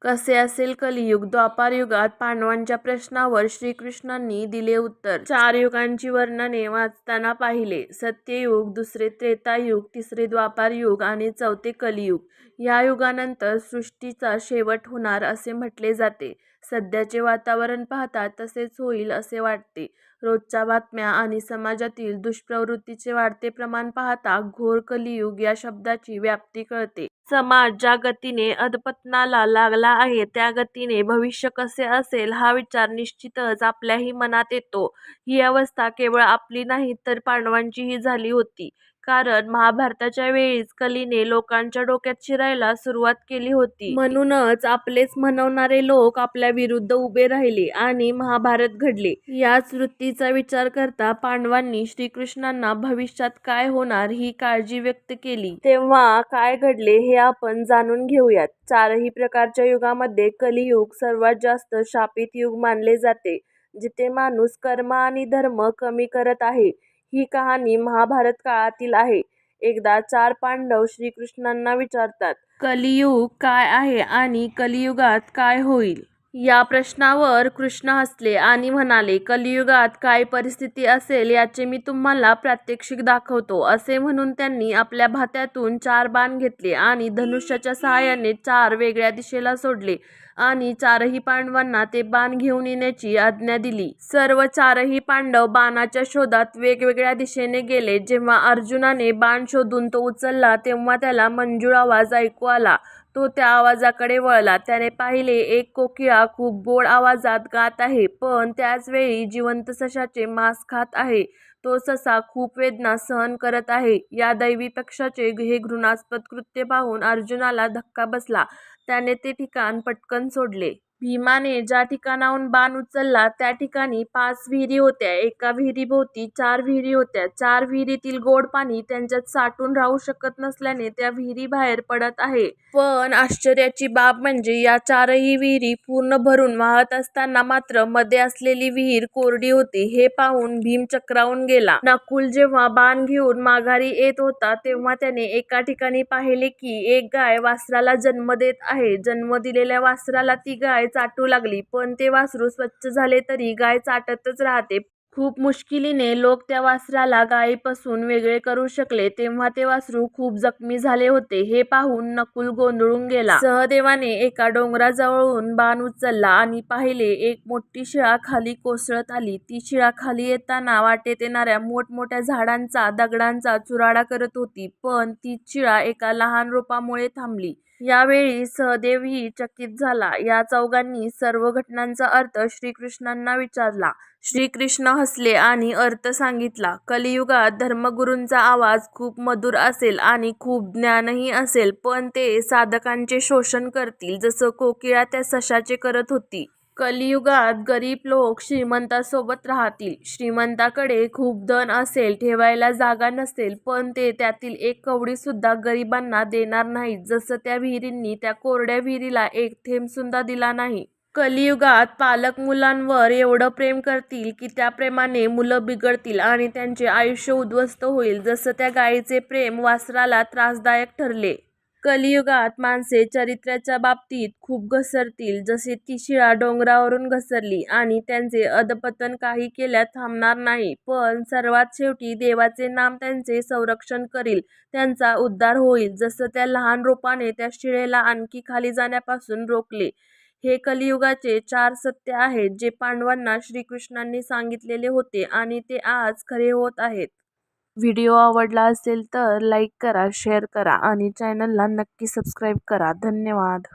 कसे असेल कलियुग? द्वापार युगात पांडवांच्या प्रश्नावर श्रीकृष्णांनी दिले उत्तर. 4 युगांची वर्णने वाचताना पाहिले. सत्ययुग, दुसरे त्रेतायुग, तिसरे द्वापार युग आणि चौथे कलियुग. या युगानंतर सृष्टीचा शेवट होणार असे म्हटले जाते. सध्याचे वातावरण पाहता तसेच होईल असे वाटते. रोजच्या बातम्या आणि समाजातील दुष्प्रवृत्तीचे वाढते प्रमाण पाहता घोर कलियुग या शब्दाची व्याप्ती कळते. समाज ज्या गतीने अधपतनाला लागला आहे त्या गतीने भविष्य कसे असेल हा विचार निश्चितच आपल्याही मनात येतो. ही अवस्था केवळ आपली नाही तर पांडवांचीही झाली होती. कारण महाभारताच्या वेळीच कलीने लोकांच्या डोक्यात शिरायला सुरुवात केली होती. म्हणूनच आपलेच म्हणवणारे लोक आपल्या विरुद्ध उभे राहिले आणि महाभारत घडले. याच वृत्तीचा विचार करता पांडवांनी श्रीकृष्णांना भविष्यात काय होणार ही काळजी व्यक्त केली. तेव्हा काय घडले हे आपण जाणून घेऊयात. 4ही प्रकारच्या युगामध्ये कलियुग सर्वात जास्त शापित युग मानले जाते, जिथे माणूस कर्म आणि धर्म कमी करत आहे. ही कहाणी महाभारत काळातील आहे. एकदा 4 पांडव श्रीकृष्णांना विचारतात, कलियुग काय आहे आणि कलियुगात काय होईल? या प्रश्नावर कृष्ण हसले आणि म्हणाले, कलियुगात काय परिस्थिती असेल याचे मी तुम्हाला प्रात्यक्षिक दाखवतो. असे म्हणून त्यांनी आपल्या भात्यातून 4 बाण घेतले आणि धनुष्याच्या सहाय्याने 4 वेगळ्या दिशेला सोडले आणि 4ही पांडवांना ते बाण घेऊन येण्याची आज्ञा दिली. सर्व 4ही पांडव बाणाच्या शोधात वेगवेगळ्या दिशेने गेले. जेव्हा अर्जुनाने बाण शोधून तो उचलला तेव्हा त्याला मंजूळ आवाज ऐकू आला. तो त्या आवाजाकडे वळला. त्याने पाहिले एक कोकिळा खूप गोड आवाजात गात आहे, पण त्याच वेळी जिवंत सशाचे मांस खात आहे. तो ससा खूप वेदना सहन करत आहे. या दैवी पक्षाचे हे घृणास्पद कृत्य पाहून अर्जुनाला धक्का बसला. त्याने ते ठिकाण पटकन सोडले. भीमाने ज्या ठिकाणाहून बाण उचलला त्या ठिकाणी 5 विहिरी होत्या. एका विहिरीभोवती 4 विहिरी होत्या. 4 विहिरीतील गोड पाणी त्यांच्यात साठून राहू शकत नसल्याने त्या विहिरी बाहेर पडत आहे. पण आश्चर्याची बाब म्हणजे या 4ही विहिरी पूर्ण भरून वाहत असताना मात्र मध्ये असलेली विहीर कोरडी होती. हे पाहून भीम चक्रावून गेला. नकुल जेव्हा बाण घेऊन माघारी येत होता तेव्हा त्याने एका ठिकाणी पाहिले की एक गाय वासराला जन्म देत आहे. जन्म दिलेल्या वासराला ती गाय चाटू लागली, पण ते वासरू स्वच्छ झाले तरी गाय चाटतच राहते. खूप मुश्किलीने लोक त्या वासराला गायीपासून वेगळे करू शकले. तेव्हा ते वासरू खूप जखमी झाले होते. हे पाहून नकुल गोंधळून गेला. सहदेवाने एका डोंगराजवळून बाण उचलला आणि पाहिले एक मोठी शिळा खाली कोसळत आली. ती शिळा खाली येताना वाटेत येणाऱ्या मोठमोठ्या झाडांचा, दगडांचा चुराडा करत होती, पण तीच शिळा एका लहान रोपामुळे थांबली. यावेळी सहदेवही चकित झाला. या चौघांनी सर्व घटनांचा अर्थ श्रीकृष्णांना विचारला. श्रीकृष्ण हसले आणि अर्थ सांगितला. कलियुगात धर्मगुरूंचा आवाज खूप मधुर असेल आणि खूप ज्ञानही असेल, पण ते साधकांचे शोषण करतील, जसं कोकिळा त्या सशाचे करत होती. कलियुगात गरीब लोक श्रीमंतासोबत राहतील. श्रीमंताकडे खूप धन असेल, ठेवायला जागा नसेल, पण ते त्यातील एक कवडी सुद्धा गरिबांना देणार नाहीत, जसं त्या विहिरींनी त्या कोरड्या विहिरीला एक थेंब सुद्धा दिला नाही. कलियुगात पालक मुलांवर एवढं प्रेम करतील की त्या प्रेमाने मुलं बिघडतील आणि त्यांचे आयुष्य उद्ध्वस्त होईल, जसं त्या गायीचे प्रेम वासराला त्रासदायक ठरले. कलियुगात माणसे चरित्र्याच्या बाबतीत खूप घसरतील, जसे ती शिळा डोंगरावरून घसरली आणि त्यांचे अधपतन काही केल्या थांबणार नाही. पण सर्वात शेवटी देवाचे नाम त्यांचे संरक्षण करील, त्यांचा उद्धार होईल, जसं त्या लहान रोपाने त्या शिळेला आणखी खाली जाण्यापासून रोखले. हे कलियुगाचे 4 सत्य आहेत जे पांडवांना श्रीकृष्णांनी सांगितलेले होते आणि ते आज खरे होत आहेत. व्हिडिओ आवडला असेल तर लाईक करा, शेअर करा आणि चॅनलला नक्की सबस्क्राईब करा. धन्यवाद.